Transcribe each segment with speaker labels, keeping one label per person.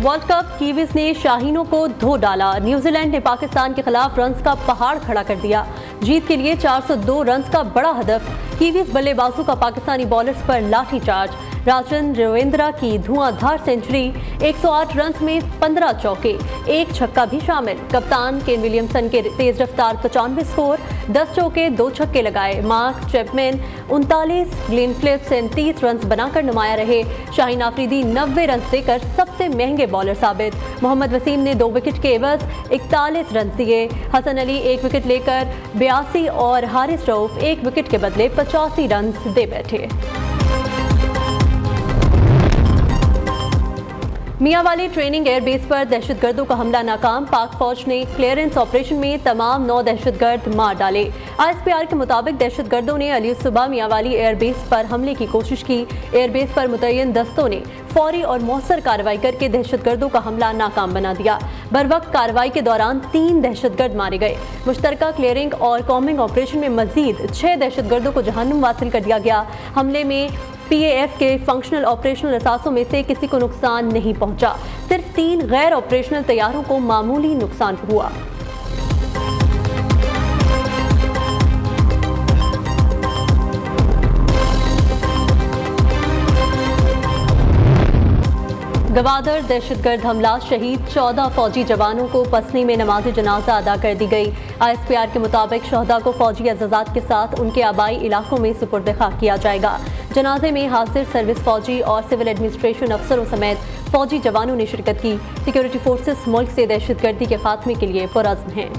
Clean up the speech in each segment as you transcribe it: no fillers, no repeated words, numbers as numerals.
Speaker 1: World cup Kiwis ने शाहीनों को धो डाला। न्यूजीलैंड ने पाकिस्तान के खिलाफ रन्स का पहाड़ खड़ा कर दिया। जीत के लिए 402 रन्स का बड़ा हदफ। कीवीज बल्लेबाजों का पाकिस्तानी बॉलर्स पर लाठीचार्ज। राजन रविंद्रा की धुआंधार सेंचुरी, 108 रन्स में 15 चौके, एक छक्का भी शामिल। कप्तान केन विलियमसन के तेज रफ्तार 95 स्कोर, 10 चौके 2 छक्के लगाए। Mark Chapman 39, Glenn Phillips 37 runs बनाकर नुमाया रहे। शाहीन आफरीदी 90 रन्स देकर सबसे महंगे बॉलर साबित। मोहम्मद वसीम ने 2 विकेट के एवज 41 रन्स दिए। हसन अली 1 विकेट लेकर 82 और हारिस रऊफ 1 विकेट के बदले 85 रन्स दे बैठे। मियांवाली ट्रेनिंग एयरबेस पर दहशतगर्दों का हमला नाकाम। पाक फौज ने क्लियरेंस ऑपरेशन में तमाम 9 दहशतगर्द मार डाले। ISPR के मुताबिक दहशतगर्दों ने अली सुबह मियांवाली एयरबेस पर हमले की कोशिश की। एयरबेस पर मुतय्यन दस्तों ने फौरी और मौसर कार्रवाई करके दहशतगर्दों का हमला नाकाम बना दिया। बरवक्त कार्रवाई के दौरान 3 दहशतगर्द मारे गए। मुश्तरका क्लियरिंग और कॉम्बिंग ऑपरेशन में मजीद 6 दहशतगर्दों को जहन्नुम वासिल कर दिया गया। हमले में PAF के फंक्शनल ऑपरेशनल असासों में से किसी को नुकसान नहीं पहुंचा। सिर्फ 3 गैर ऑपरेशनल तैयारों को मामूली नुकसान हुआ। गवादर दहशतगर्द हमला, शहीद 14 फौजी जवानों को पसनी में नमाज जनाजा अदा कर दी गई। ISPR के मुताबिक शहदा को फौजी एजाज़ात के साथ उनके आबाई इलाकों में सुपुर्द खाक किया जाएगा। जनाजे में हाजिर सर्विस फौजी और सिविल एडमिनिस्ट्रेशन अफसरों समेत फौजी जवानों ने शिरकत की। सिक्योरिटी फोर्सेस मुल्क से दहशतगर्दी के खात्मे के लिए पुरअज़्म हैं।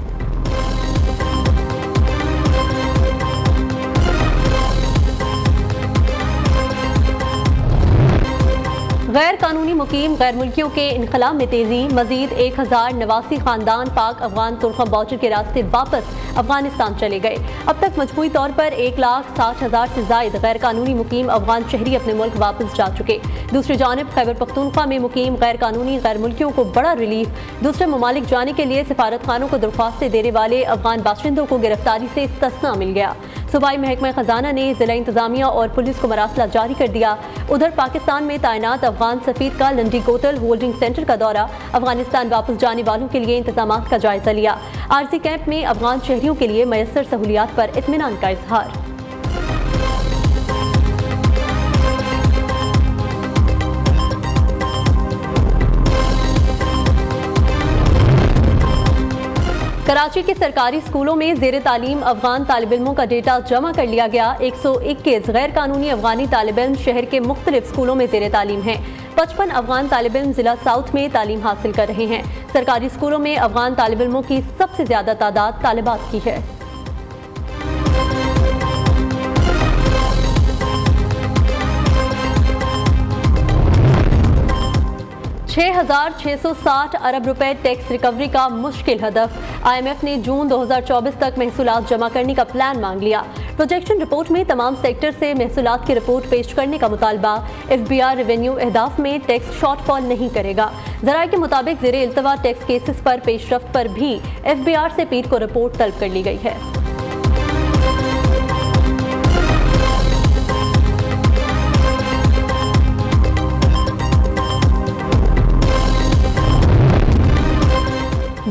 Speaker 1: गैर कानूनी मुकीम गैर मुल्कियों के इनखला में तेजी। मजीद 1089 खानदान पाक अफगान तुर्कम बॉर्डर के रास्ते वापस अफगानिस्तान चले गए। अब तक मजमूई तौर पर 1,60,000 से जायद गैर कानूनी मुकीम अफगान शहरी अपने मुल्क वापस जा चुके। दूसरी जानिब खैबर पख्तूनख्वा में मुकीम गैर कानूनी गैर मुल्कियों को बड़ा रिलीफ। दूसरे ममालिक जाने के लिए सिफारत खानों को दरख्वास्तें देने वाले अफगान बाशिंदों को गिरफ्तारी से इस्तिस्ना मिल गया। सूबाई महकमा खजाना ने जिला इंतजामिया और पुलिस को मरासला जारी कर दिया। उधर पाकिस्तान में तैनात अफगान सफीर का लंडी कोतल होल्डिंग सेंटर का दौरा, अफगानिस्तान वापस जाने वालों के लिए इंतजामात का जायजा लिया। आरजी कैंप में अफगान शहरियों के लिए मयसर सहूलियात पर इत्मीनान का इजहार। कराची के सरकारी स्कूलों में ज़ेर तालीम अफगान तालिब इल्मों का डेटा जमा कर लिया गया। 121 गैर कानूनी अफगानी तालिब इल्म शहर के मुख्तलिफ स्कूलों में ज़ेर तालीम हैं। 55 अफगान तालिब इल्म जिला साउथ में तालीम हासिल कर रहे हैं। सरकारी स्कूलों में अफगान तालिब इल्मों की सबसे ज्यादा तादाद तालिबात की है। $6,660 अरब रुपए टैक्स रिकवरी का मुश्किल हदफ। IMF ने जून 2024 तक महसूलात जमा करने का प्लान मांग लिया। प्रोजेक्शन रिपोर्ट में तमाम सेक्टर से महसूलात की रिपोर्ट पेश करने का मुतालबा। FBR रेवेन्यू अहदाफ में टैक्स शॉर्टफॉल नहीं करेगा। ज़राए के मुताबिक ज़ेरे इल्तवा टैक्स केसेस पर पेशरफ्त पर भी FBR से पीर को रिपोर्ट तलब कर ली गई है।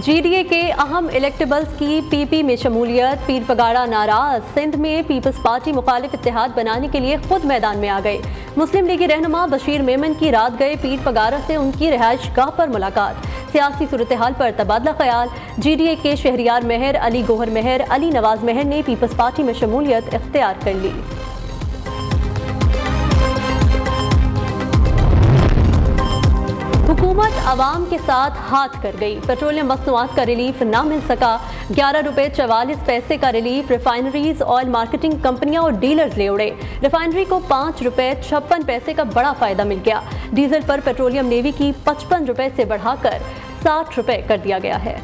Speaker 1: GDA के अहम इलेक्टेबल्स की PP में शमूलियत। पीर पगाड़ा नाराज। सिंध में पीपल्स पार्टी मुखालिफ इत्तेहाद बनाने के लिए खुद मैदान में आ गए। मुस्लिम लीगी रहनुमा बशीर मेमन की रात गए पीर पगाड़ा से उनकी रिहाइश गाह पर मुलाकात। सियासी सूरत हाल पर तबादला ख्याल। GDA के शहरियार महर अली गोहर महर अली नवाज महर ने पीपल्स पार्टी में शमूलियत इख्तियार कर ली। हुकूमत आवाम के साथ हाथ कर गई। पेट्रोलियम मसनूआत का रिलीफ ना मिल सका। ₹11.44 का रिलीफ। रिफाइनरीज ऑयल मार्केटिंग कंपनियां और डीलर्स ले उड़े। रिफाइनरी को ₹5.56 का बड़ा फायदा मिल गया। डीजल पर पेट्रोलियम नेवी की ₹55 से बढ़ाकर ₹60 कर दिया गया है।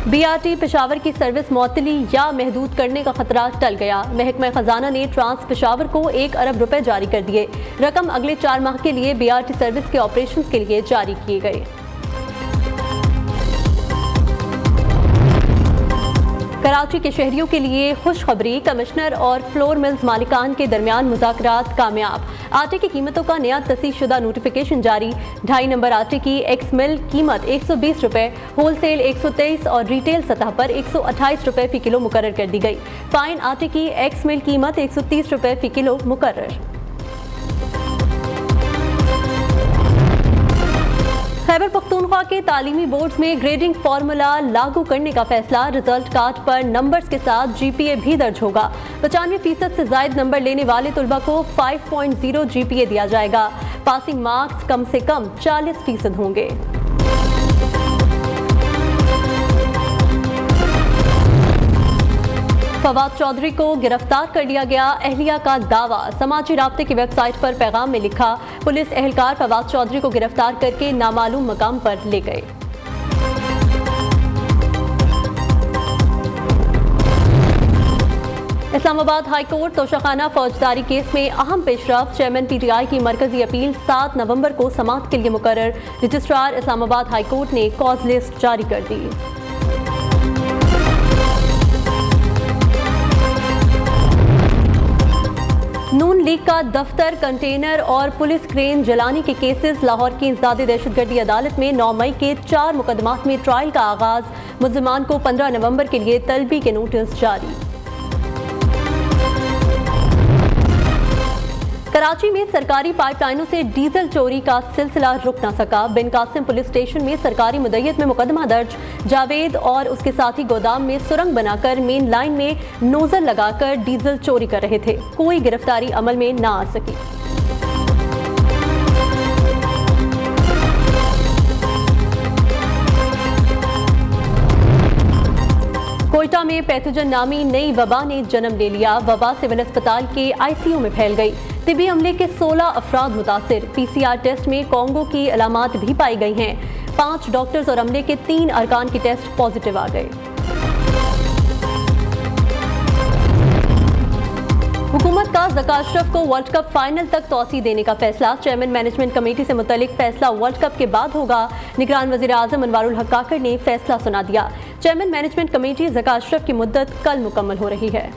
Speaker 1: BRT पेशावर की सर्विस मुअत्तली या महदूद करने का खतरा टल गया। महकमा खजाना ने ट्रांस पेशावर को ₹1 अरब जारी कर दिए। रकम अगले 4 माह के लिए BRT सर्विस के ऑपरेशन के लिए जारी किए गए। कराची के शहरियों के लिए खुशखबरी, कमिश्नर और फ्लोर मिल्स मालिकान के दरमियान मुज़ाकरात कामयाब। आटे की कीमतों का नया तसीशुदा नोटिफिकेशन जारी। 2.5 नंबर आटे की एक्स मिल कीमत 120 रुपये, होलसेल 123 और रिटेल सतह पर 128 रुपये फी किलो मुकर्रर कर दी गई। फाइन आटे की एक्स मिल कीमत 130 रुपये फी किलो मुकर्रर। खैबर पख्तूनख्वा के तालीमी बोर्ड्स में ग्रेडिंग फार्मूला लागू करने का फैसला। रिजल्ट कार्ड पर नंबर्स के साथ GPA भी दर्ज होगा। 95% से ज्यादा नंबर लेने वाले तुलबा को 5.0 GPA दिया जाएगा। पासिंग मार्क्स कम से कम 40% होंगे। फवाद चौधरी को गिरफ्तार कर लिया गया, अहलिया का दावा। समाजी राब्ते की वेबसाइट पर पैगाम में लिखा, पुलिस एहलकार फवाद चौधरी को गिरफ्तार करके नामालूम मकाम पर ले गए। इस्लामाबाद हाई कोर्ट तोशाखाना फौजदारी केस में अहम पेशरफ। चेयरमैन PTI की मरकजी अपील 7 नवंबर को समाअत के लिए मुकर्रर। रजिस्ट्रार इस्लामाबाद हाई कोर्ट ने कॉज लिस्ट जारी कर दी। नून लीग का दफ्तर, कंटेनर और पुलिस क्रेन जलाने के केसेस। लाहौर की इंसदादी दहशतगर्दी अदालत में 9 मई के 4 मुकदमात में ट्रायल का आगाज। मुल्जिमान को 15 नवंबर के लिए तलबी के नोटिस जारी। कराची में सरकारी पाइपलाइनों से डीजल चोरी का सिलसिला रुक न सका। बिन कासिम पुलिस स्टेशन में सरकारी मुद्दयत में मुकदमा दर्ज। जावेद और उसके साथी गोदाम में सुरंग बनाकर मेन लाइन में नोजल लगाकर डीजल चोरी कर रहे थे। कोई गिरफ्तारी अमल में न आ सकी। कोयटा में पैथोजन नामी नई वबा ने जन्म ले लिया। वबा सिविल अस्पताल के ICU में फैल गई। तिबी अमले के 16 अफराद मुतासिर। PCR टेस्ट में कोंगो की अलामात भी पाई गई हैं। 5 डॉक्टर्स और अमले के 3 अरकान के टेस्ट पॉजिटिव आ गए। हुकूमत का ज़का अशरफ को वर्ल्ड कप फाइनल तक तौसी देने का फैसला। चेयरमैन मैनेजमेंट कमेटी से मुतल्लिक फैसला वर्ल्ड कप के बाद होगा। निगरान वज़ीर आज़म अनवारुल हक काकड़ ने फैसला सुना दिया। Chairman management committee Zaka Ashraf की मुद्दत कल मुकम्मल हो रही है।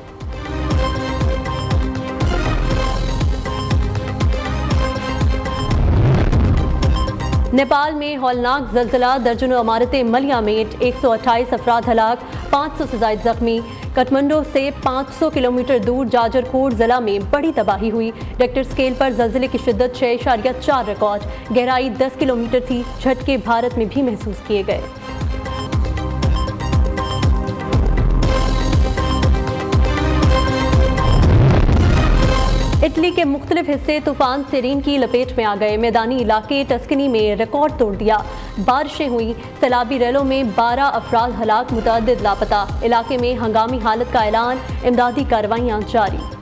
Speaker 1: नेपाल में हौलनाक जल्जला, दर्जनों इमारतें मलियामेट, 128 अफराद हलाक, 500 से ज्यादा जख्मी। काठमांडू से 500 किलोमीटर दूर जाजरकोट जिला में बड़ी तबाही हुई। रेक्टर स्केल पर जल्जले की शिद्दत 6.4 रिकॉर्ड। गहराई 10 किलोमीटर थी। झटके भारत में भी महसूस किए गए। इटली के मुख्तलिफ हिस्से तूफान सेरीन की लपेट में आ गए। मैदानी इलाके टस्कनी में रिकॉर्ड तोड़ दिया। बारिशें हुई। सैलाबी रेलों में 12 अफराद हलाक, मुतअद्दिद लापता। इलाके में हंगामी हालत का ऐलान। इमदादी कार्रवाइयां जारी।